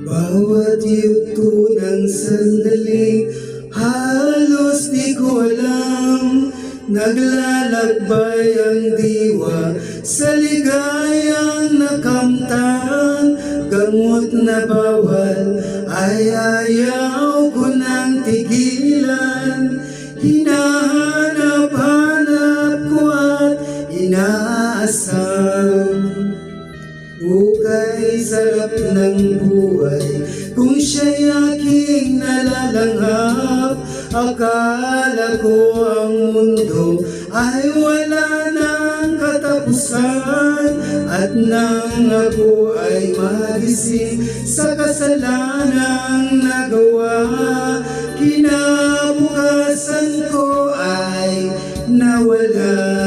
Bawat yugto ng sandali, halos di ko alam. Naglalakbay ang diwa sa ligayang nakamtan. Gamot na bawal ay ayaw ko nang tigilan. Hinahanap-hanap ko at inaasam. Ukay sarap ng buhay kung siya'y aking nalalanghap. Akala ko ang mundo ay wala ng katapusan. At nang ako ay magising sa kasalanang nagawa, kinabukasan ko ay nawala.